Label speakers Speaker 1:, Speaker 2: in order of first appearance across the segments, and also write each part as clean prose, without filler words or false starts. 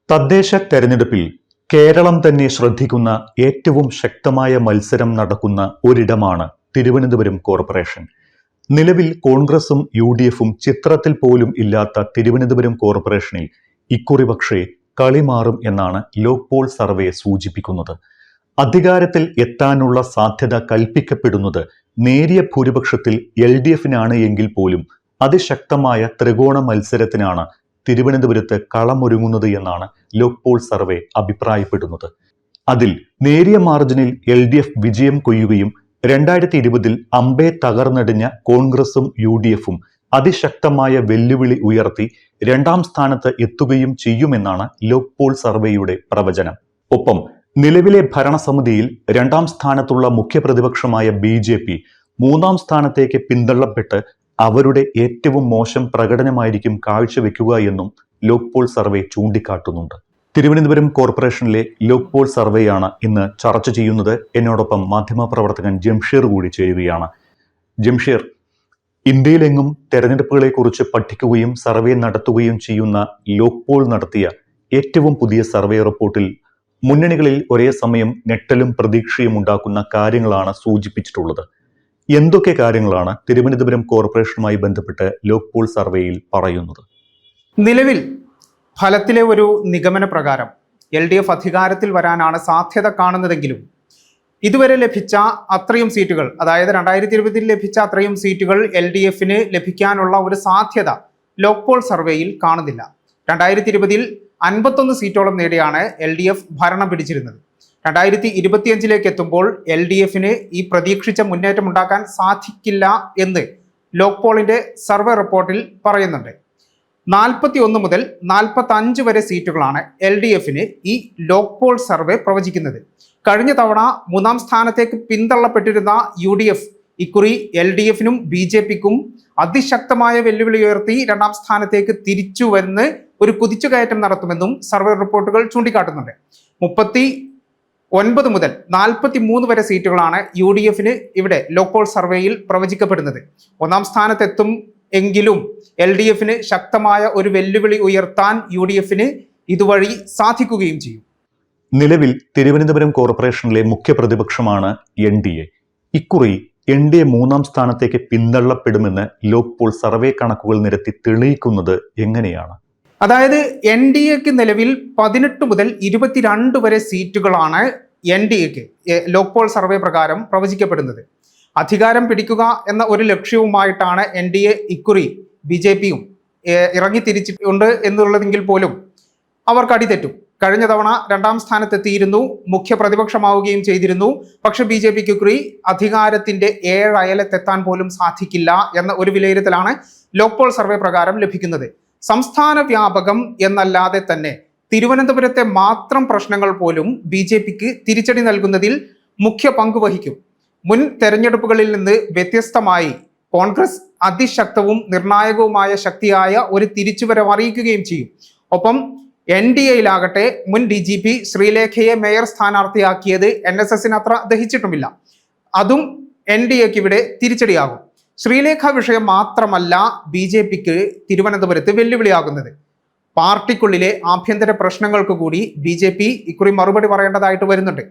Speaker 1: തദ്ദേശ തെരഞ്ഞെടുപ്പിൽ കേരളം തന്നെ ശ്രദ്ധിക്കുന്ന ഏറ്റവും ശക്തമായ മത്സരം നടക്കുന്ന ഒരിടമാണ് തിരുവനന്തപുരം കോർപ്പറേഷൻ. നിലവിൽ കോൺഗ്രസും UDFും ചിത്രത്തിൽ പോലും ഇല്ലാത്ത തിരുവനന്തപുരം കോർപ്പറേഷനിൽ ഇക്കുറി പക്ഷേ കളി മാറും എന്നാണ് ലോക് പോൾ സർവേ സൂചിപ്പിക്കുന്നത്. അധികാരത്തിൽ എത്താനുള്ള സാധ്യത കൽപ്പിക്കപ്പെടുന്നത് നേരിയ ഭൂരിപക്ഷത്തിൽ LDFനാണ് എങ്കിൽ പോലും അതിശക്തമായ ത്രികോണ മത്സരത്തിനാണ് തിരുവനന്തപുരത്ത് കളമൊരുങ്ങുന്നത് എന്നാണ് ലോക് പോൾ സർവേ അഭിപ്രായപ്പെടുന്നത്. അതിൽ നേരിയ മാർജിനിൽ LDF വിജയം കൊയ്യുകയും 2020 അമ്പെ തകർന്നടിഞ്ഞ കോൺഗ്രസും UDFും അതിശക്തമായ വെല്ലുവിളി ഉയർത്തി രണ്ടാം സ്ഥാനത്ത് എത്തുകയും ചെയ്യുമെന്നാണ് ലോക് പോൾ സർവേയുടെ പ്രവചനം. ഒപ്പം നിലവിലെ ഭരണസമിതിയിൽ രണ്ടാം സ്ഥാനത്തുള്ള മുഖ്യപ്രതിപക്ഷമായ BJP മൂന്നാം സ്ഥാനത്തേക്ക് പിന്തള്ളപ്പെട്ട് അവരുടെ ഏറ്റവും മോശം പ്രകടനമായിരിക്കും കാഴ്ചവെക്കുക എന്നും ലോക് പോൾ സർവേ ചൂണ്ടിക്കാട്ടുന്നുണ്ട്. തിരുവനന്തപുരം കോർപ്പറേഷനിലെ ലോക് പോൾ സർവേയാണ് ഇന്ന് ചർച്ച ചെയ്യുന്നത്. എന്നോടൊപ്പം മാധ്യമപ്രവർത്തകൻ ജംഷീർ കൂടി ചേരുകയാണ്. ജംഷീർ, ഇന്ത്യയിലെങ്ങും തെരഞ്ഞെടുപ്പുകളെ കുറിച്ച് പഠിക്കുകയും സർവേ നടത്തുകയും ചെയ്യുന്ന ലോക് പോൾ നടത്തിയ ഏറ്റവും പുതിയ സർവേ റിപ്പോർട്ടിൽ മുന്നണികളിൽ ഒരേ സമയം ഞെട്ടലും പ്രതീക്ഷയും ഉണ്ടാക്കുന്ന കാര്യങ്ങളാണ് സൂചിപ്പിച്ചിട്ടുള്ളത്. എന്തൊക്കെ കാര്യങ്ങളാണ് തിരുവനന്തപുരം കോർപ്പറേഷനുമായി ബന്ധപ്പെട്ട് ലോക് പോൾ സർവേയിൽ പറയുന്നത്?
Speaker 2: നിലവിൽ ഫലത്തിലെ ഒരു നിഗമന പ്രകാരം LDF അധികാരത്തിൽ വരാനാണ് സാധ്യത കാണുന്നതെങ്കിലും ഇതുവരെ ലഭിച്ച അത്രയും സീറ്റുകൾ, അതായത് 2020 ലഭിച്ച അത്രയും സീറ്റുകൾ LDFന് ലഭിക്കാനുള്ള ഒരു സാധ്യത ലോക് പോൾ സർവേയിൽ കാണുന്നില്ല. 2020 51 സീറ്റോളം നേടിയാണ് LDF ഭരണം പിടിച്ചിരുന്നത്. 2025 എത്തുമ്പോൾ LDFന് ഈ പ്രതീക്ഷിച്ച മുന്നേറ്റം ഉണ്ടാക്കാൻ സാധിക്കില്ല എന്ന് ലോക് പോളിന്റെ സർവേ റിപ്പോർട്ടിൽ പറയുന്നുണ്ട്. 41 മുതൽ 45 വരെ സീറ്റുകളാണ് LDFന് ഈ ലോക് പോൾ സർവേ പ്രവചിക്കുന്നത്. കഴിഞ്ഞ തവണ മൂന്നാം സ്ഥാനത്തേക്ക് പിന്തള്ളപ്പെട്ടിരുന്ന UDF ഇക്കുറി LDFനും BJPക്കും അതിശക്തമായ വെല്ലുവിളി ഉയർത്തി രണ്ടാം സ്ഥാനത്തേക്ക് തിരിച്ചു വന്ന് ഒരു കുതിച്ചുകയറ്റം നടത്തുമെന്നും സർവേ റിപ്പോർട്ടുകൾ ചൂണ്ടിക്കാട്ടുന്നുണ്ട്. 39 മുതൽ 43 വരെ സീറ്റുകളാണ് UDFന് ഇവിടെ ലോക് പോൾ സർവേയിൽ പ്രവചിക്കപ്പെടുന്നത്. ഒന്നാം സ്ഥാനത്തെത്തും എങ്കിലും LDFന് ശക്തമായ ഒരു വെല്ലുവിളി ഉയർത്താൻ UDFന് ഇതുവഴി സാധിക്കുകയും ചെയ്യും.
Speaker 1: നിലവിൽ തിരുവനന്തപുരം കോർപ്പറേഷനിലെ മുഖ്യ പ്രതിപക്ഷമാണ് NDA. ഇക്കുറി NDA മൂന്നാം സ്ഥാനത്തേക്ക് പിന്തള്ളപ്പെടുമെന്ന് ലോക് പോൾ സർവേ കണക്കുകൾ നിരത്തി തെളിയിക്കുന്നത് എങ്ങനെയാണ്?
Speaker 2: അതായത് NDAക്ക് നിലവിൽ 18 മുതൽ 22 വരെ സീറ്റുകളാണ് NDAക്ക് ലോക് പോൾ സർവേ പ്രകാരം പ്രവചിക്കപ്പെടുന്നത്. അധികാരം പിടിക്കുക എന്ന ഒരു ലക്ഷ്യവുമായിട്ടാണ് NDA ഇക്കുറി BJPയും ഇറങ്ങി തിരിച്ചിട്ടുണ്ട് എന്നുള്ളതെങ്കിൽ പോലും അവർക്ക് അടിതെറ്റും. കഴിഞ്ഞ തവണ രണ്ടാം സ്ഥാനത്തെത്തിയിരുന്നു, മുഖ്യ പ്രതിപക്ഷമാവുകയും ചെയ്തിരുന്നു. പക്ഷെ BJPക്ക് ഇക്കുറി അധികാരത്തിന്റെ 7 അയലത്തെത്താൻ പോലും സാധിക്കില്ല എന്ന ഒരു വിലയിരുത്തലാണ് ലോക് പോൾ സർവേ പ്രകാരം ലഭിക്കുന്നത്. സംസ്ഥാന വ്യാപകം എന്നല്ലാതെ തന്നെ തിരുവനന്തപുരത്തെ മാത്രം പ്രശ്നങ്ങൾ പോലും BJPക്ക് തിരിച്ചടി നൽകുന്നതിൽ മുഖ്യ പങ്ക് വഹിക്കും. മുൻ തെരഞ്ഞെടുപ്പുകളിൽ നിന്ന് വ്യത്യസ്തമായി കോൺഗ്രസ് അതിശക്തവും നിർണായകവുമായ ശക്തിയായ ഒരു തിരിച്ചുവരവ് അറിയിക്കുകയും ചെയ്യും. ഒപ്പം NDAയിലാകട്ടെ മുൻ DGP ശ്രീലേഖയെ മേയർ സ്ഥാനാർത്ഥിയാക്കിയത് NSSന് അത്ര ദഹിച്ചിട്ടുമില്ല. അതും NDAക്ക് ഇവിടെ തിരിച്ചടിയാകും. ശ്രീലേഖ വിഷയം മാത്രമല്ല BJPക്ക് തിരുവനന്തപുരത്ത് വെല്ലുവിളിയാകുന്നത്. പാർട്ടിക്കുള്ളിലെ ആഭ്യന്തര പ്രശ്നങ്ങൾക്ക് കൂടി BJP ഇക്കുറി മറുപടി പറയേണ്ടതായിട്ട് വരുന്നുണ്ട്.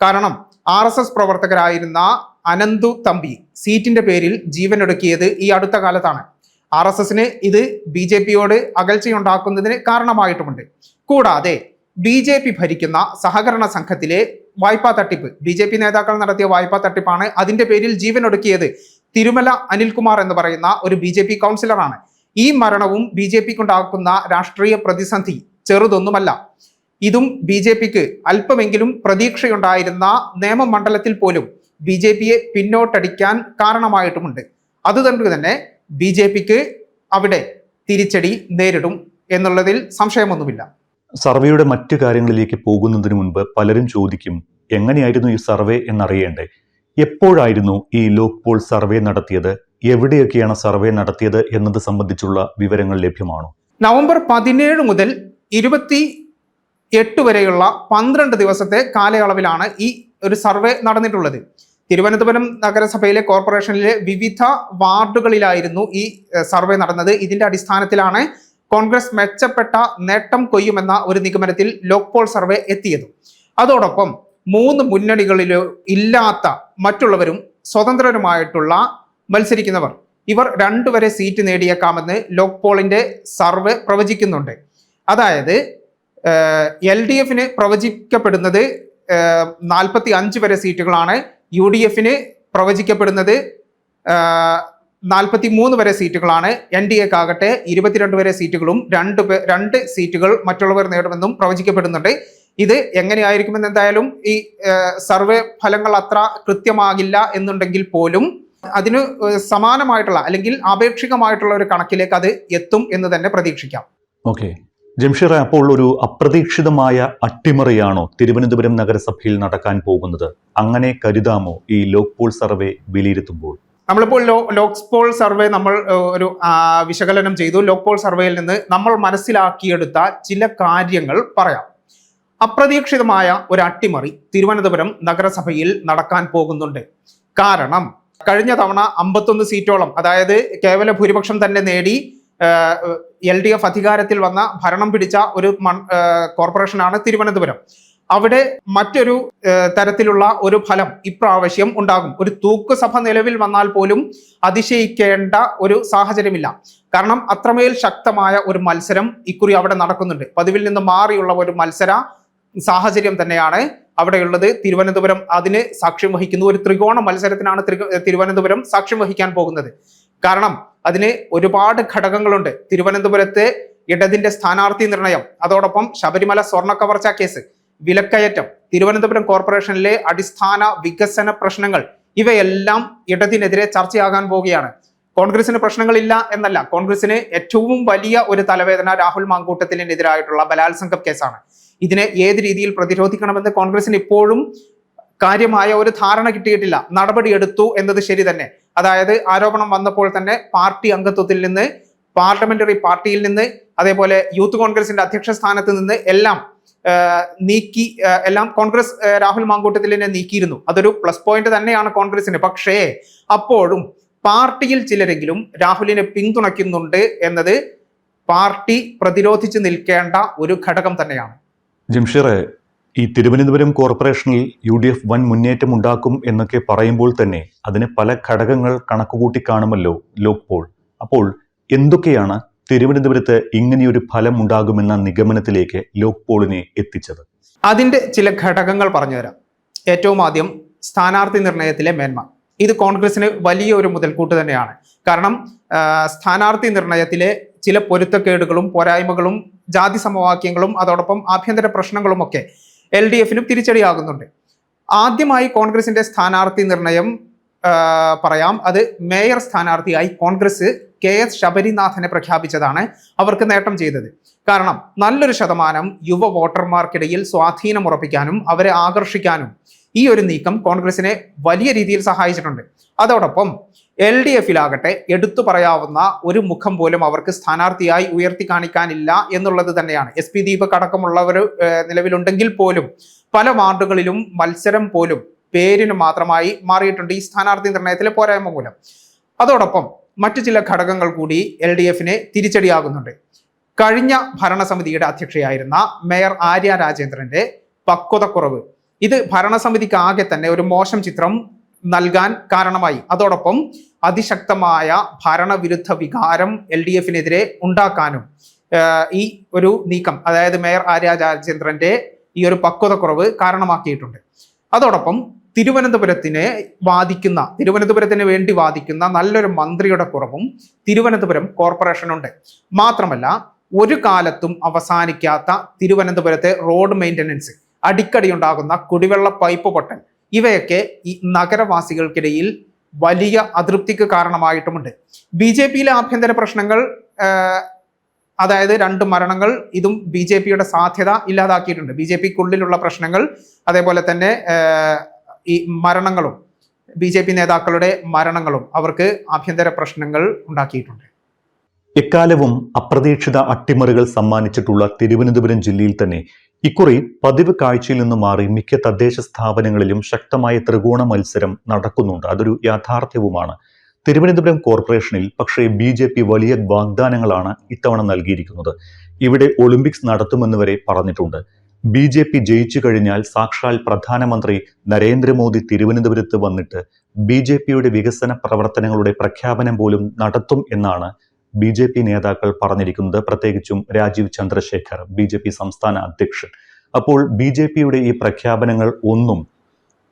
Speaker 2: കാരണം RSS പ്രവർത്തകരായിരുന്ന അനന്തു തമ്പി സീറ്റിന്റെ പേരിൽ ജീവനൊടുക്കിയത് ഈ അടുത്ത കാലത്താണ്. RSSന് ഇത് BJPയോട് അകൽച്ചയുണ്ടാക്കുന്നതിന് കാരണമായിട്ടുമുണ്ട്. കൂടാതെ BJP ഭരിക്കുന്ന സഹകരണ സംഘത്തിലെ വായ്പാ തട്ടിപ്പ്, BJP നേതാക്കൾ നടത്തിയ വായ്പാ തട്ടിപ്പാണ്. അതിന്റെ പേരിൽ ജീവനൊടുക്കിയത് തിരുമല അനിൽകുമാർ എന്ന് പറയുന്ന ഒരു BJP കൗൺസിലറാണ്. ഈ മരണവും BJPക്കുണ്ടാക്കുന്ന രാഷ്ട്രീയ പ്രതിസന്ധി ചെറുതൊന്നുമല്ല. ഇതും BJPക്ക് അല്പമെങ്കിലും പ്രതീക്ഷയുണ്ടായിരുന്ന നിയമമണ്ഡലത്തിൽ പോലും BJPയെ പിന്നോട്ടടിക്കാൻ കാരണമായിട്ടുമുണ്ട്. അതുകൊണ്ട് തന്നെ BJPക്ക് അവിടെ തിരിച്ചടി നേരിടും എന്നുള്ളതിൽ സംശയമൊന്നുമില്ല.
Speaker 1: സർവേയുടെ മറ്റു കാര്യങ്ങളിലേക്ക് പോകുന്നതിന് മുൻപ് പലരും ചോദിക്കും, എങ്ങനെയായിരുന്നു ഈ സർവേ എന്നറിയേണ്ടേ? എപ്പോഴായിരുന്നു ഈ ലോക് പോൾ സർവേ നടത്തിയത്? എവിടെയൊക്കെയാണ് സർവേ നടത്തിയത് എന്നത് സംബന്ധിച്ചുള്ള വിവരങ്ങൾ ലഭ്യമാണോ?
Speaker 2: നവംബർ 17 മുതൽ 28 വരെയുള്ള 12 ദിവസത്തെ കാലയളവിലാണ് ഈ ഒരു സർവേ നടന്നിട്ടുള്ളത്. തിരുവനന്തപുരം നഗരസഭയിലെ കോർപ്പറേഷനിലെ വിവിധ വാർഡുകളിലായിരുന്നു ഈ സർവേ നടന്നത്. ഇതിന്റെ അടിസ്ഥാനത്തിലാണ് കോൺഗ്രസ് മെച്ചപ്പെട്ട നേട്ടം കൊയ്യുമെന്ന ഒരു നിഗമനത്തിൽ ലോക്പോൾ സർവേ എത്തിയത്. അതോടൊപ്പം 3 മുന്നണികളിലും ഇല്ലാത്ത മറ്റുള്ളവരും സ്വതന്ത്രരുമായിട്ടുള്ള മത്സരിക്കുന്നവർ ഇവർ 2 വരെ സീറ്റ് നേടിയേക്കാമെന്ന് ലോക്പോളിന്റെ സർവേ പ്രവചിക്കുന്നുണ്ട്. അതായത് LDF-ന് പ്രവചിക്കപ്പെടുന്നത് 45 വരെ സീറ്റുകളാണ്. UDF-ന് പ്രവചിക്കപ്പെടുന്നത് 43 വരെ സീറ്റുകളാണ്. NDA-ക്കാകട്ടെ 22 വരെ സീറ്റുകളും 2 സീറ്റുകൾ മറ്റുള്ളവർ നേടുമെന്നും പ്രവചിക്കപ്പെടുന്നുണ്ട്. ഇത് എങ്ങനെയായിരിക്കുമെന്ന് എന്തായാലും ഈ സർവേ ഫലങ്ങൾ അത്ര കൃത്യമാകില്ല എന്നുണ്ടെങ്കിൽ പോലും അതിന് സമാനമായിട്ടുള്ള അല്ലെങ്കിൽ ആപേക്ഷികമായിട്ടുള്ള ഒരു കണക്കിലേക്ക് അത് എത്തും എന്ന് തന്നെ പ്രതീക്ഷിക്കാം.
Speaker 1: ഓക്കെ ജംഷീർ, അപ്പോൾ ഒരു അപ്രതീക്ഷിതമായ അട്ടിമറിയാണോ തിരുവനന്തപുരം നഗരസഭയിൽ നടക്കാൻ പോകുന്നത്? അങ്ങനെ കരുതാമോ ഈ ലോക്പോൾ സർവേ വിലയിരുത്തുമ്പോൾ?
Speaker 2: നമ്മളിപ്പോൾ ലോക്പോൾ സർവേ നമ്മൾ ഒരു വിശകലനം ചെയ്തു. ലോക്പോൾ സർവേയിൽ നിന്ന് നമ്മൾ മനസ്സിലാക്കിയെടുത്ത ചില കാര്യങ്ങൾ പറയാം. അപ്രതീക്ഷിതമായ ഒരു അട്ടിമറി തിരുവനന്തപുരം നഗരസഭയിൽ നടക്കാൻ പോകുന്നുണ്ട്. കാരണം കഴിഞ്ഞ തവണ 51 സീറ്റോളം, അതായത് കേവല ഭൂരിപക്ഷം തന്നെ നേടി LDF അധികാരത്തിൽ വന്ന ഭരണം പിടിച്ച ഒരു കോർപ്പറേഷനാണ് തിരുവനന്തപുരം. അവിടെ മറ്റൊരു തരത്തിലുള്ള ഒരു ഫലം ഇപ്രാവശ്യം ഉണ്ടാകും. ഒരു തൂക്കുസഭ നിലവിൽ വന്നാൽ പോലും അതിശയിക്കേണ്ട ഒരു സാഹചര്യമില്ല. കാരണം അത്രമേൽ ശക്തമായ ഒരു മത്സരം ഇക്കുറി അവിടെ നടക്കുന്നുണ്ട്. പതിവിൽ നിന്ന് മാറിയുള്ള ഒരു മത്സര സാഹചര്യം തന്നെയാണ് അവിടെയുള്ളത്. തിരുവനന്തപുരം അതിന് സാക്ഷ്യം വഹിക്കുന്നു. ഒരു ത്രികോണ മത്സരത്തിനാണ് തിരുവനന്തപുരം സാക്ഷ്യം വഹിക്കാൻ പോകുന്നത്. കാരണം അതിന് ഒരുപാട് ഘടകങ്ങളുണ്ട്. തിരുവനന്തപുരത്തെ ഇടതിന്റെ സ്ഥാനാർത്ഥി നിർണയം, അതോടൊപ്പം ശബരിമല സ്വർണ്ണ കവർച്ച കേസ്, വിലക്കയറ്റം, തിരുവനന്തപുരം കോർപ്പറേഷനിലെ അടിസ്ഥാന വികസന പ്രശ്നങ്ങൾ, ഇവയെല്ലാം ഇടതിനെതിരെ ചർച്ചയാകാൻ പോവുകയാണ്. കോൺഗ്രസിന് പ്രശ്നങ്ങളില്ല എന്നല്ല, കോൺഗ്രസിന് ഏറ്റവും വലിയ ഒരു തലവേദന രാഹുൽ മാങ്കൂട്ടത്തിനെതിരായിട്ടുള്ള ബലാത്സംഗ കേസാണ്. ഇതിനെ ഏത് രീതിയിൽ പ്രതിരോധിക്കണമെന്ന് കോൺഗ്രസിന് ഇപ്പോഴും കാര്യമായ ഒരു ധാരണ കിട്ടിയിട്ടില്ല. നടപടി എടുത്തു എന്നത് ശരി തന്നെ. അതായത് ആരോപണം വന്നപ്പോൾ തന്നെ പാർട്ടി അംഗത്വത്തിൽ നിന്ന്, പാർലമെന്ററി പാർട്ടിയിൽ നിന്ന്, അതേപോലെ യൂത്ത് കോൺഗ്രസിന്റെ അധ്യക്ഷ സ്ഥാനത്ത് നിന്ന് എല്ലാം കോൺഗ്രസ് രാഹുൽ മാങ്കൂട്ടത്തിലിനെ നീക്കിയിരുന്നു. അതൊരു പ്ലസ് പോയിന്റ് തന്നെയാണ് കോൺഗ്രസിന്. പക്ഷേ അപ്പോഴും പാർട്ടിയിൽ ചിലരെങ്കിലും രാഹുലിനെ പിന്തുണയ്ക്കുന്നുണ്ട് എന്നത് പാർട്ടി പ്രതിരോധിച്ച് നിൽക്കേണ്ട ഒരു ഘടകം തന്നെയാണ്.
Speaker 1: ജംഷീറെ, ഈ തിരുവനന്തപുരം കോർപ്പറേഷനിൽ UDF വൻ മുന്നേറ്റം ഉണ്ടാക്കും എന്നൊക്കെ പറയുമ്പോൾ തന്നെ അതിന് പല ഘടകങ്ങൾ കണക്കുകൂട്ടി കാണുമല്ലോ ലോക്പോൾ. അപ്പോൾ എന്തൊക്കെയാണ് തിരുവനന്തപുരത്ത് ഇങ്ങനെയൊരു ഫലം ഉണ്ടാകുമെന്ന നിഗമനത്തിലേക്ക് ലോക്പോളിനെ എത്തിച്ചത്?
Speaker 2: അതിന്റെ ചില ഘടകങ്ങൾ പറഞ്ഞുതരാം. ഏറ്റവും ആദ്യം സ്ഥാനാർത്ഥി നിർണയത്തിലെ മേന്മ. ഇത് കോൺഗ്രസിന് വലിയ ഒരു മുതൽക്കൂട്ട് തന്നെയാണ്. കാരണം സ്ഥാനാർത്ഥി നിർണയത്തിലെ ചില പൊരുത്തക്കേടുകളും പോരായ്മകളും ജാതി സമവാക്യങ്ങളും അതോടൊപ്പം ആഭ്യന്തര പ്രശ്നങ്ങളുമൊക്കെ LDF-നും തിരിച്ചടിയാകുന്നുണ്ട്. ആദ്യമായി കോൺഗ്രസിന്റെ സ്ഥാനാർത്ഥി നിർണയം പറയാം. അത് മേയർ സ്ഥാനാർത്ഥിയായി കോൺഗ്രസ് KS ശബരിനാഥനെ പ്രഖ്യാപിച്ചതാണ് അവർക്ക് നേട്ടം ചെയ്തത്. കാരണം നല്ലൊരു ശതമാനം യുവ വോട്ടർമാർക്കിടയിൽ സ്വാധീനം ഉറപ്പിക്കാനും അവരെ ആകർഷിക്കാനും ഈ ഒരു നീക്കം കോൺഗ്രസിനെ വലിയ രീതിയിൽ സഹായിച്ചിട്ടുണ്ട്. അതോടൊപ്പം LDF-ലാകട്ടെ എടുത്തു പറയാവുന്ന ഒരു മുഖം പോലും അവർക്ക് സ്ഥാനാർത്ഥിയായി ഉയർത്തി കാണിക്കാനില്ല എന്നുള്ളത് തന്നെയാണ്. SP ദീപക് അടക്കമുള്ളവർ നിലവിലുണ്ടെങ്കിൽ പോലും പല വാർഡുകളിലും മത്സരം പോലും പേരിന് മാത്രമായി മാറിയിട്ടുണ്ട് ഈ സ്ഥാനാർത്ഥി നിർണയത്തിലെ പോരായ്മ മൂലം. അതോടൊപ്പം മറ്റു ചില ഘടകങ്ങൾ കൂടി LDF-ന് തിരിച്ചടിയാകുന്നുണ്ട്. കഴിഞ്ഞ ഭരണസമിതിയുടെ അധ്യക്ഷയായിരുന്ന മേയർ ആര്യ രാജേന്ദ്രന്റെ പക്വതക്കുറവ്, ഇത് ഭരണസമിതിക്ക് ആകെ തന്നെ ഒരു മോശം ചിത്രം നൽകാൻ കാരണമായി. അതോടൊപ്പം അതിശക്തമായ ഭരണവിരുദ്ധ വികാരം LDF-നെതിരെ ഉണ്ടാക്കാനും ഈ ഒരു നീക്കം, അതായത് മേയർ ആര്യ രാജേന്ദ്രന്റെ ഈ ഒരു പക്വതക്കുറവ് കാരണമാക്കിയിട്ടുണ്ട്. അതോടൊപ്പം തിരുവനന്തപുരത്തിന് വേണ്ടി വാദിക്കുന്ന നല്ലൊരു മന്ത്രിയുടെ കുറവും തിരുവനന്തപുരം കോർപ്പറേഷനുണ്ട്. മാത്രമല്ല ഒരു കാലത്തും അവസാനിക്കാത്ത തിരുവനന്തപുരത്തെ റോഡ് മെയിൻ്റനൻസ്, അടിക്കടി ഉണ്ടാകുന്ന കുടിവെള്ള പൈപ്പ് പൊട്ടൽ, ഇവയൊക്കെ ഈ നഗരവാസികൾക്കിടയിൽ വലിയ അതൃപ്തിക്ക് കാരണമായിട്ടുമുണ്ട്. BJP-യിലെ ആഭ്യന്തര പ്രശ്നങ്ങൾ, അതായത് 2 മരണങ്ങൾ, ഇതും BJP-യുടെ സാധ്യത ഇല്ലാതാക്കിയിട്ടുണ്ട്. BJP-ക്കുള്ളിലുള്ള പ്രശ്നങ്ങൾ, അതേപോലെ തന്നെ ഈ മരണങ്ങളും BJP നേതാക്കളുടെ മരണങ്ങളും അവർക്ക് ആഭ്യന്തര പ്രശ്നങ്ങൾ ഉണ്ടാക്കിയിട്ടുണ്ട്.
Speaker 1: എക്കാലവും അപ്രതീക്ഷിത അട്ടിമറികൾ സമ്മാനിച്ചിട്ടുള്ള തിരുവനന്തപുരം ജില്ലയിൽ തന്നെ ഇക്കുറി പതിവ് കാഴ്ചയിൽ നിന്ന് മാറി മിക്ക തദ്ദേശ സ്ഥാപനങ്ങളിലും ശക്തമായ ത്രികോണ മത്സരം നടക്കുന്നുണ്ട്. അതൊരു യാഥാർത്ഥ്യവുമാണ്. തിരുവനന്തപുരം കോർപ്പറേഷനിൽ പക്ഷേ BJP വലിയ വാഗ്ദാനങ്ങളാണ് ഇത്തവണ നൽകിയിരിക്കുന്നത്. ഇവിടെ ഒളിമ്പിക്സ് നടത്തുമെന്ന് വരെ പറഞ്ഞിട്ടുണ്ട്. BJP ജയിച്ചു കഴിഞ്ഞാൽ സാക്ഷാൽ പ്രധാനമന്ത്രി നരേന്ദ്രമോദി തിരുവനന്തപുരത്ത് വന്നിട്ട് BJPയുടെ വികസന പ്രവർത്തനങ്ങളുടെ പ്രഖ്യാപനം പോലും നടത്തും എന്നാണ് BJP നേതാക്കൾ പറഞ്ഞിരിക്കുന്നത്. പ്രത്യേകിച്ചും രാജീവ് ചന്ദ്രശേഖർ, BJP സംസ്ഥാന അധ്യക്ഷൻ. അപ്പോൾ BJPയുടെ ഈ പ്രഖ്യാപനങ്ങൾ ഒന്നും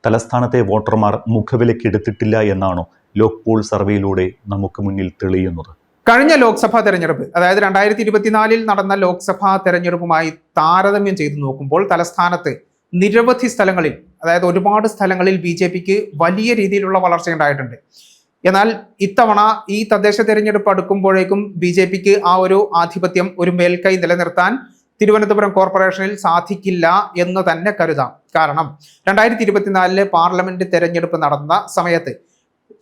Speaker 1: തലസ്ഥാനത്തെ വോട്ടർമാർ മുഖവിലക്കെടുത്തിട്ടില്ല എന്നാണോ ലോക് പോൾ സർവേയിലൂടെ നമുക്ക് മുന്നിൽ തെളിയുന്നത്?
Speaker 2: കഴിഞ്ഞ ലോക്സഭാ തെരഞ്ഞെടുപ്പ്, അതായത് 2024 നടന്ന ലോക്സഭാ തെരഞ്ഞെടുപ്പുമായി താരതമ്യം ചെയ്തു നോക്കുമ്പോൾ തലസ്ഥാനത്ത് നിരവധി സ്ഥലങ്ങളിൽ, അതായത് ഒരുപാട് സ്ഥലങ്ങളിൽ BJPക്ക് വലിയ രീതിയിലുള്ള വളർച്ച ഉണ്ടായിട്ടുണ്ട്. എന്നാൽ ഇത്തവണ ഈ തദ്ദേശ തെരഞ്ഞെടുപ്പ് അടുക്കുമ്പോഴേക്കും BJPക്ക് ആ ഒരു ആധിപത്യം, ഒരു മേൽക്കൈ നിലനിർത്താൻ തിരുവനന്തപുരം കോർപ്പറേഷനിൽ സാധിക്കില്ല എന്ന് തന്നെ കരുതാം. കാരണം 2024 പാർലമെന്റ് തെരഞ്ഞെടുപ്പ് നടന്ന സമയത്ത്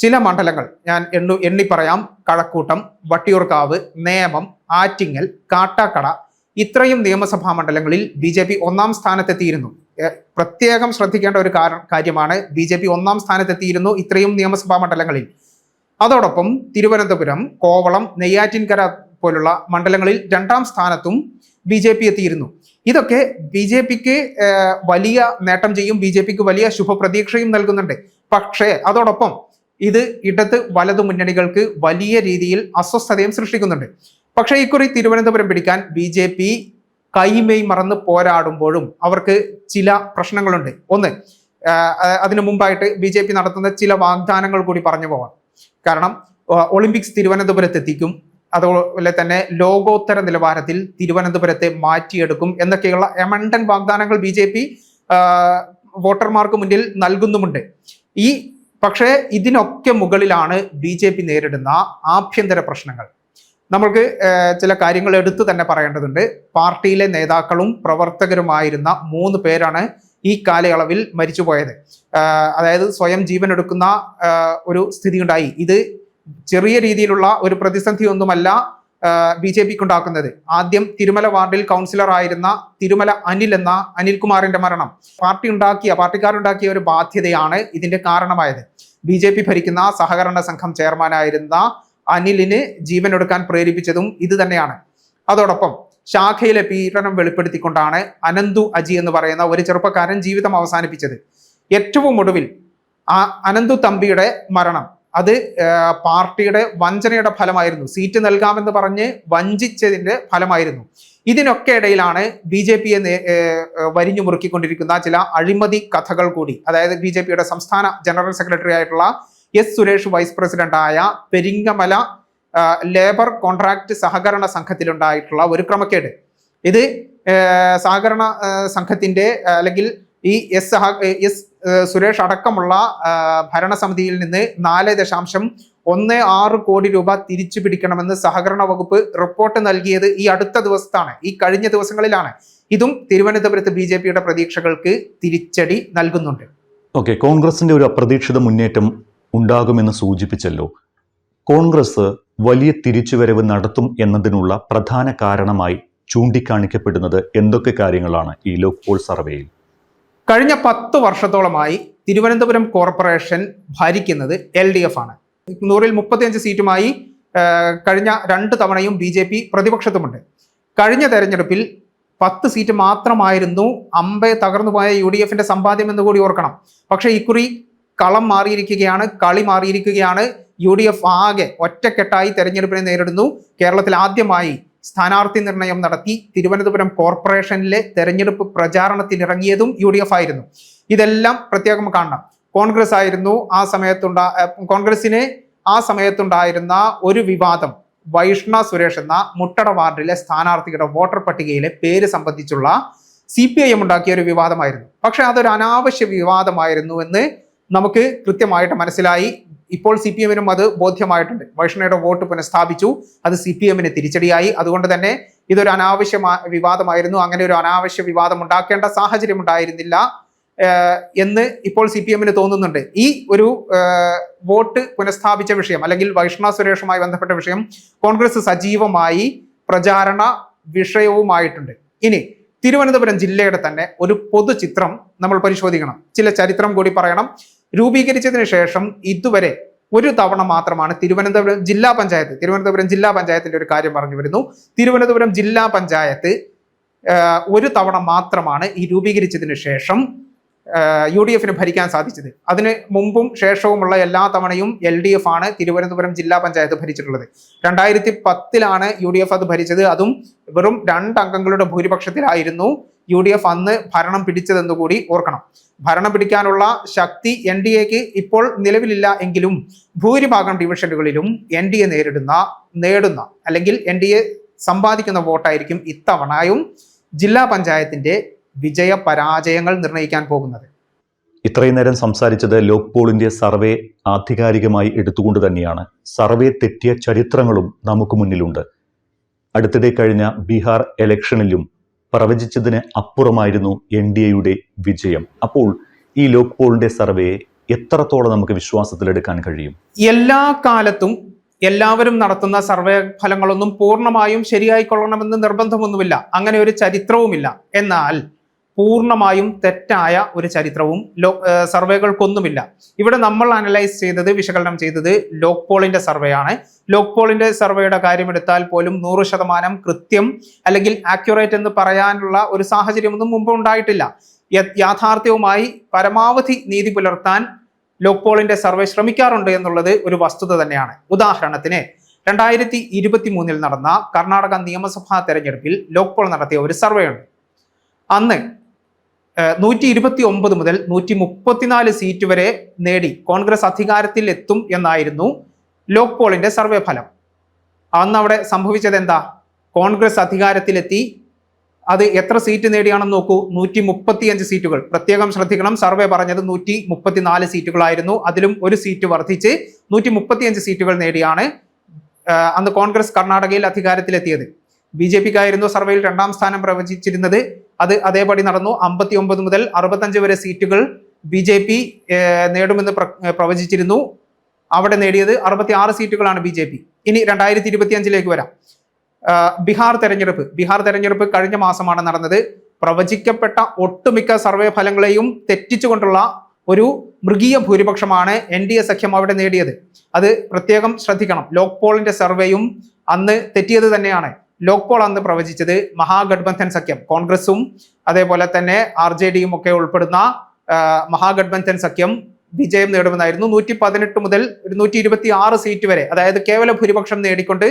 Speaker 2: ചില മണ്ഡലങ്ങൾ ഞാൻ എണ്ണി പറയാം. കഴക്കൂട്ടം, വട്ടിയൂർക്കാവ്, നേമം, ആറ്റിങ്ങൽ, കാട്ടാക്കട, ഇത്രയും നിയമസഭാ മണ്ഡലങ്ങളിൽ BJP ഒന്നാം സ്ഥാനത്തെത്തിയിരുന്നു. പ്രത്യേകം ശ്രദ്ധിക്കേണ്ട ഒരു കാര്യമാണ്, BJP ഒന്നാം സ്ഥാനത്തെത്തിയിരുന്നു ഇത്രയും നിയമസഭാ മണ്ഡലങ്ങളിൽ. അതോടൊപ്പം തിരുവനന്തപുരം, കോവളം, നെയ്യാറ്റിൻകര പോലുള്ള മണ്ഡലങ്ങളിൽ 2ാം സ്ഥാനത്തും BJP എത്തിയിരുന്നു. ഇതൊക്കെ BJPക്ക് വലിയ നേട്ടം ചെയ്യും, BJPക്ക് വലിയ ശുഭപ്രതീക്ഷയും നൽകുന്നുണ്ട്. പക്ഷേ അതോടൊപ്പം ഇത് ഇടത് വലതു മുന്നണികൾക്ക് വലിയ രീതിയിൽ അസ്വസ്ഥതയും സൃഷ്ടിക്കുന്നുണ്ട്. പക്ഷേ ഇക്കുറി തിരുവനന്തപുരം പിടിക്കാൻ BJP കൈമേയ് മറന്ന് പോരാടുമ്പോഴും അവർക്ക് ചില പ്രശ്നങ്ങളുണ്ട്. ഒന്ന്, അതിനു മുമ്പായിട്ട് BJP നടത്തുന്ന ചില വാഗ്ദാനങ്ങൾ കൂടി പറഞ്ഞു പോവാം. കാരണം ഒളിമ്പിക്സ് തിരുവനന്തപുരത്ത് എത്തിക്കും, അതുപോലെ തന്നെ ലോകോത്തര നിലവാരത്തിൽ തിരുവനന്തപുരത്തെ മാറ്റിയെടുക്കും എന്നൊക്കെയുള്ള എമണ്ടൻ വാഗ്ദാനങ്ങൾ BJP വോട്ടർമാർക്ക് മുന്നിൽ നൽകുന്നുമുണ്ട്. പക്ഷേ ഇതിനൊക്കെ മുകളിലാണ് BJP നേരിടുന്ന ആഭ്യന്തര പ്രശ്നങ്ങൾ. നമ്മൾക്ക് ചില കാര്യങ്ങൾ എടുത്തു തന്നെ പറയേണ്ടതുണ്ട്. പാർട്ടിയിലെ നേതാക്കളും പ്രവർത്തകരുമായിരുന്ന 3 പേരാണ് ഈ കാലയളവിൽ മരിച്ചുപോയത്. അതായത് സ്വയം ജീവനെടുക്കുന്ന ഒരു സ്ഥിതി ഉണ്ടായി. ഇത് ചെറിയ രീതിയിലുള്ള ഒരു പ്രതിസന്ധി ഒന്നുമല്ല BJPക്ക് ഉണ്ടാക്കുന്നത്. ആദ്യം തിരുമല വാർഡിൽ കൗൺസിലർ ആയിരുന്ന തിരുമല അനിൽകുമാറിന്റെ മരണം പാർട്ടിക്കാരുണ്ടാക്കിയ ഒരു ബാധ്യതയാണ് ഇതിന്റെ കാരണമായത്. BJP ഭരിക്കുന്ന സഹകരണ സംഘം ചെയർമാനായിരുന്ന അനിലിന് ജീവനെടുക്കാൻ പ്രേരിപ്പിച്ചതും ഇത് തന്നെയാണ്. അതോടൊപ്പം ശാഖയിലെ പീഡനം വെളിപ്പെടുത്തിക്കൊണ്ടാണ് അനന്തു അജി എന്ന് പറയുന്ന ഒരു ചെറുപ്പക്കാരൻ ജീവിതം അവസാനിപ്പിച്ചത്. ഏറ്റവും ഒടുവിൽ അനന്തു തമ്പിയുടെ മരണം അത് പാർട്ടിയുടെ വഞ്ചനയുടെ ഫലമായിരുന്നു. സീറ്റ് നൽകാമെന്ന് പറഞ്ഞ് വഞ്ചിച്ചതിന്റെ ഫലമായിരുന്നു. ഇതിനൊക്കെ ഇടയിലാണ് BJPയെ വരിഞ്ഞു മുറുക്കിക്കൊണ്ടിരിക്കുന്ന ചില അഴിമതി കഥകൾ കൂടി. അതായത് BJPയുടെ സംസ്ഥാന ജനറൽ സെക്രട്ടറി ആയിട്ടുള്ള S സുരേഷ് വൈസ് പ്രസിഡന്റായ പെരിങ്ങമല ലേബർ കോൺട്രാക്ട് സഹകരണ സംഘത്തിലുണ്ടായിട്ടുള്ള ഒരു ക്രമക്കേട്. ഇത് സഹകരണ സംഘത്തിന്റെ അല്ലെങ്കിൽ ഈ S സുരേഷ് അടക്കമുള്ള ഭരണസമിതിയിൽ നിന്ന് 4.16 കോടി രൂപ തിരിച്ചു പിടിക്കണമെന്ന് സഹകരണ വകുപ്പ് റിപ്പോർട്ട് നൽകിയത് ഈ അടുത്ത ദിവസത്താണ്, ഈ കഴിഞ്ഞ ദിവസങ്ങളിലാണ്. ഇതും തിരുവനന്തപുരത്ത് BJPയുടെ പ്രതീക്ഷകൾക്ക് തിരിച്ചടി നൽകുന്നുണ്ട്.
Speaker 1: ഓക്കെ, കോൺഗ്രസിന്റെ ഒരു അപ്രതീക്ഷിത മുന്നേറ്റം ഉണ്ടാകുമെന്ന് സൂചിപ്പിച്ചല്ലോ. കോൺഗ്രസ് വലിയ തിരിച്ചുവരവ് നടത്തും എന്നതിനുള്ള പ്രധാന കാരണമായി ചൂണ്ടിക്കാണിക്കപ്പെടുന്നത് എന്തൊക്കെ കാര്യങ്ങളാണ് ഈ ലോക് പോൾ സർവേയിൽ?
Speaker 2: കഴിഞ്ഞ 10 വർഷത്തോളമായി തിരുവനന്തപുരം കോർപ്പറേഷൻ ഭരിക്കുന്നത് LDF ആണ്. 100-ൽ 35 സീറ്റുമായി കഴിഞ്ഞ 2 തവണയും BJP പ്രതിപക്ഷത്തുമുണ്ട്. കഴിഞ്ഞ തെരഞ്ഞെടുപ്പിൽ 10 സീറ്റ് മാത്രമായിരുന്നു അമ്പെ തകർന്നുപോയ UDFന്റെ സമ്പാദ്യം എന്ന് കൂടി ഓർക്കണം. പക്ഷേ ഇക്കുറി കളം മാറിയിരിക്കുകയാണ്, കളി മാറിയിരിക്കുകയാണ്. UDF ആകെ ഒറ്റക്കെട്ടായി തെരഞ്ഞെടുപ്പിനെ നേരിടുന്നു. കേരളത്തിൽ ആദ്യമായി സ്ഥാനാർത്ഥി നിർണയം നടത്തി തിരുവനന്തപുരം കോർപ്പറേഷനിലെ തെരഞ്ഞെടുപ്പ് പ്രചാരണത്തിനിറങ്ങിയതും UDF ആയിരുന്നു. ഇതെല്ലാം പ്രത്യേകം കാണണം. കോൺഗ്രസിന് ആ സമയത്തുണ്ടായിരുന്ന ഒരു വിവാദം, വൈഷ്ണ സുരേഷ് എന്ന മുട്ടട വാർഡിലെ സ്ഥാനാർത്ഥിയുടെ വോട്ടർ പട്ടികയിലെ പേര് സംബന്ധിച്ചുള്ള CPIM ഉണ്ടാക്കിയ ഒരു വിവാദമായിരുന്നു. പക്ഷെ അതൊരു അനാവശ്യ വിവാദമായിരുന്നു എന്ന് നമുക്ക് കൃത്യമായിട്ട് മനസ്സിലായി. ഇപ്പോൾ CPM-നും അത് ബോധ്യമായിട്ടുണ്ട്. വൈഷ്ണയുടെ വോട്ട് പുനഃസ്ഥാപിച്ചു, അത് CPM-ന് തിരിച്ചടിയായി. അതുകൊണ്ട് തന്നെ ഇതൊരു അനാവശ്യ വിവാദമായിരുന്നു, അങ്ങനെ ഒരു അനാവശ്യ വിവാദം ഉണ്ടാക്കേണ്ട സാഹചര്യം ഉണ്ടായിരുന്നില്ല എന്ന് ഇപ്പോൾ CPM-ന് തോന്നുന്നുണ്ട്. ഈ ഒരു വോട്ട് പുനഃസ്ഥാപിച്ച വിഷയം അല്ലെങ്കിൽ വൈഷ്ണ സുരേഷുമായി ബന്ധപ്പെട്ട വിഷയം കോൺഗ്രസ് സജീവമായി പ്രചാരണ വിഷയവുമായിട്ടുണ്ട്. ഇനി തിരുവനന്തപുരം ജില്ലയുടെ തന്നെ ഒരു പൊതുചിത്രം നമ്മൾ പരിശോധിക്കണം. ചില ചരിത്രം കൂടി പറയണം. രൂപീകരിച്ചതിന് ശേഷം ഇതുവരെ ഒരു തവണ മാത്രമാണ് തിരുവനന്തപുരം ജില്ലാ പഞ്ചായത്തിന്റെ ഒരു കാര്യം പറഞ്ഞു വരുന്നു. തിരുവനന്തപുരം ജില്ലാ പഞ്ചായത്ത് ഒരു തവണ മാത്രമാണ് ഈ രൂപീകരിച്ചതിന് ശേഷം UDF ഭരിക്കാൻ സാധിച്ചത്. അതിന് മുമ്പും ശേഷവുമുള്ള എല്ലാ തവണയും LDF ആണ് തിരുവനന്തപുരം ജില്ലാ പഞ്ചായത്ത് ഭരിച്ചിട്ടുള്ളത്. 2010 UDF അത് ഭരിച്ചത്. അതും വെറും 2 അംഗങ്ങളുടെ ഭൂരിപക്ഷത്തിലായിരുന്നു UDF അന്ന് ഭരണം പിടിച്ചതെന്ന് കൂടി ഓർക്കണം. ഭരണം പിടിക്കാനുള്ള ശക്തി NDAക്ക് ഇപ്പോൾ നിലവിലില്ല എങ്കിലും ഭൂരിഭാഗം ഡിവിഷനുകളിലും NDA നേടുന്ന അല്ലെങ്കിൽ NDA സമ്പാദിക്കുന്ന വോട്ടായിരിക്കും ഇത്തവണയും ജില്ലാ പഞ്ചായത്തിന്റെ വിജയ പരാജയങ്ങൾ നിർണ്ണയിക്കാൻ പോകുന്നത്.
Speaker 1: ഇത്രയും നേരം സംസാരിച്ചത് ലോക് പോളിന്റെ സർവേ ആധികാരികമായി എടുത്തുകൊണ്ട് തന്നെയാണ്. സർവേ തെറ്റിയ ചരിത്രങ്ങളും നമുക്ക് മുന്നിലുണ്ട്. അടുത്തിടെ കഴിഞ്ഞ ബീഹാർ ഇലക്ഷനിലും പ്രവചിച്ചതിന് അപ്പുറമായിരുന്നു NDAയുടെ വിജയം. അപ്പോൾ ഈ ലോക് പോളിന്റെ സർവേയെ എത്രത്തോളം നമുക്ക് വിശ്വാസത്തിലെടുക്കാൻ കഴിയും?
Speaker 2: എല്ലാ കാലത്തും എല്ലാവരും നടത്തുന്ന സർവേ ഫലങ്ങളൊന്നും പൂർണ്ണമായും ശരിയായിക്കൊള്ളണമെന്ന് നിർബന്ധമൊന്നുമില്ല. അങ്ങനെ ഒരു ചരിത്രവുമില്ല. എന്നാൽ പൂർണ്ണമായും തെറ്റായ ഒരു ചരിത്രവും സർവേകൾക്കൊന്നുമില്ല. ഇവിടെ നമ്മൾ വിശകലനം ചെയ്തത് ലോക് പോളിന്റെ സർവേയാണ്. ലോക് പോളിന്റെ സർവേയുടെ കാര്യമെടുത്താൽ പോലും 100% കൃത്യം അല്ലെങ്കിൽ ആക്യുറേറ്റ് എന്ന് പറയാനുള്ള ഒരു സാഹചര്യമൊന്നും മുമ്പ് ഉണ്ടായിട്ടില്ല. യാഥാർത്ഥ്യവുമായി പരമാവധി നീതി പുലർത്താൻ ലോക് പോളിന്റെ സർവേ ശ്രമിക്കാറുണ്ട് എന്നുള്ളത് ഒരു വസ്തുത തന്നെയാണ്. ഉദാഹരണത്തിന് 2023 നടന്ന കർണാടക നിയമസഭാ തെരഞ്ഞെടുപ്പിൽ ലോക് പോൾ നടത്തിയ ഒരു സർവേ ഉണ്ട്. അന്ന് 129 മുതൽ 134 സീറ്റ് വരെ നേടി കോൺഗ്രസ് അധികാരത്തിൽ എത്തും എന്നായിരുന്നു ലോക് പോളിന്റെ സർവേ ഫലം. അന്ന് അവിടെ സംഭവിച്ചത് എന്താ? കോൺഗ്രസ് അധികാരത്തിലെത്തി. അത് എത്ര സീറ്റ് നേടിയാണെന്ന് നോക്കൂ, 135 സീറ്റുകൾ. പ്രത്യേകം ശ്രദ്ധിക്കണം, സർവേ പറഞ്ഞത് 134 സീറ്റുകളായിരുന്നു. അതിലും ഒരു സീറ്റ് വർദ്ധിച്ച് 135 സീറ്റുകൾ നേടിയാണ് അന്ന് കോൺഗ്രസ് കർണാടകയിൽ അധികാരത്തിലെത്തിയത്. BJPക്കായിരുന്നു സർവേയിൽ 2ാം സ്ഥാനം പ്രവചിച്ചിരുന്നത്. അത് അതേപടി നടന്നു. 59 മുതൽ 65 വരെ സീറ്റുകൾ BJP നേടുമെന്ന് പ്രവചിച്ചിരുന്നു. അവിടെ നേടിയത് 66 സീറ്റുകളാണ് BJP. ഇനി 2025 വരാം. ബീഹാർ തെരഞ്ഞെടുപ്പ് കഴിഞ്ഞ മാസമാണ് നടന്നത്. പ്രവചിക്കപ്പെട്ട ഒട്ടുമിക്ക സർവേ ഫലങ്ങളെയും തെറ്റിച്ചുകൊണ്ടുള്ള ഒരു മൃഗീയ ഭൂരിപക്ഷമാണ് NDA സഖ്യം അവിടെ നേടിയത്. അത് പ്രത്യേകം ശ്രദ്ധിക്കണം. ലോക് പോളിന്റെ സർവേയും അന്ന് തെറ്റിയത് തന്നെയാണ്. ലോക് പോൾ അന്ന് പ്രവചിച്ചത് മഹാഗഡ്ബന്ധൻ സഖ്യം, കോൺഗ്രസും അതേപോലെ തന്നെ RJDയും ഒക്കെ ഉൾപ്പെടുന്ന മഹാഗഡ്ബന്ധൻ സഖ്യം വിജയം നേടുമെന്നായിരുന്നു. 118 മുതൽ 126 സീറ്റ് വരെ, അതായത് കേവല ഭൂരിപക്ഷം നേടിക്കൊണ്ട്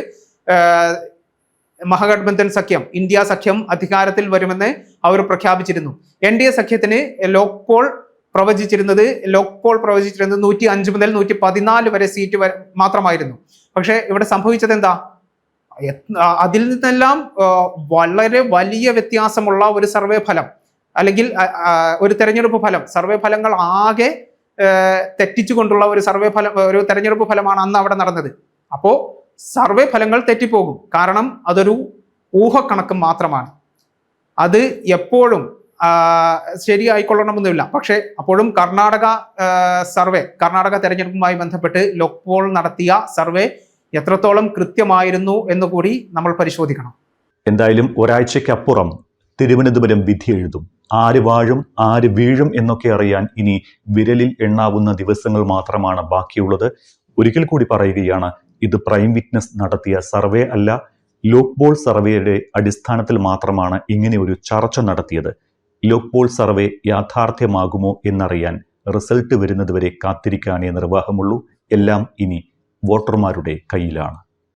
Speaker 2: മഹാഗഡ്ബന്ധൻ സഖ്യം, ഇന്ത്യ സഖ്യം അധികാരത്തിൽ വരുമെന്ന് അവർ പ്രഖ്യാപിച്ചിരുന്നു. NDA സഖ്യത്തിന് ലോക് പോൾ പ്രവചിച്ചിരുന്നത് 105 മുതൽ 114 വരെ സീറ്റ് മാത്രമായിരുന്നു. പക്ഷേ ഇവിടെ സംഭവിച്ചത് എന്താ? അതിൽ നിന്നെല്ലാം വളരെ വലിയ വ്യത്യാസമുള്ള ഒരു സർവേ ഫലം അല്ലെങ്കിൽ ഒരു തെരഞ്ഞെടുപ്പ് ഫലം, സർവേ ഫലങ്ങൾ ആകെ തെറ്റിച്ചുകൊണ്ടുള്ള ഒരു തെരഞ്ഞെടുപ്പ് ഫലമാണ് അന്ന് അവിടെ നടന്നത്. അപ്പോൾ സർവേ ഫലങ്ങൾ തെറ്റിപ്പോകും. കാരണം അതൊരു ഊഹക്കണക്ക് മാത്രമാണ്. അത് എപ്പോഴും ശരിയായിക്കൊള്ളണമെന്നില്ല. പക്ഷേ അപ്പോഴും കർണാടക തെരഞ്ഞെടുപ്പുമായി ബന്ധപ്പെട്ട് ലോക് പോൾ നടത്തിയ സർവേ എത്രത്തോളം കൃത്യമായിരുന്നു എന്ന് കൂടി നമ്മൾ പരിശോധിക്കണം.
Speaker 1: എന്തായാലും ഒരാഴ്ചയ്ക്കപ്പുറം തിരുവനന്തപുരം വിധി എഴുതും. ആര് വാഴും ആര് വീഴും എന്നൊക്കെ അറിയാൻ ഇനി വിരലിൽ എണ്ണാവുന്ന ദിവസങ്ങൾ മാത്രമാണ് ബാക്കിയുള്ളത്. ഒരിക്കൽ കൂടി പറയുകയാണ്, ഇത് പ്രൈം വിറ്റ്നസ് നടത്തിയ സർവേ അല്ല. ലോക് പോൾ സർവേയുടെ അടിസ്ഥാനത്തിൽ മാത്രമാണ് ഇങ്ങനെ ഒരു ചർച്ച നടത്തിയത്. ലോക് പോൾ സർവേ യാഥാർത്ഥ്യമാകുമോ എന്നറിയാൻ റിസൾട്ട് വരുന്നതുവരെ കാത്തിരിക്കാനേ നിർവാഹമുള്ളൂ. എല്ലാം ഇനി വോട്ടർമാരുടെ കയ്യിലാണ്.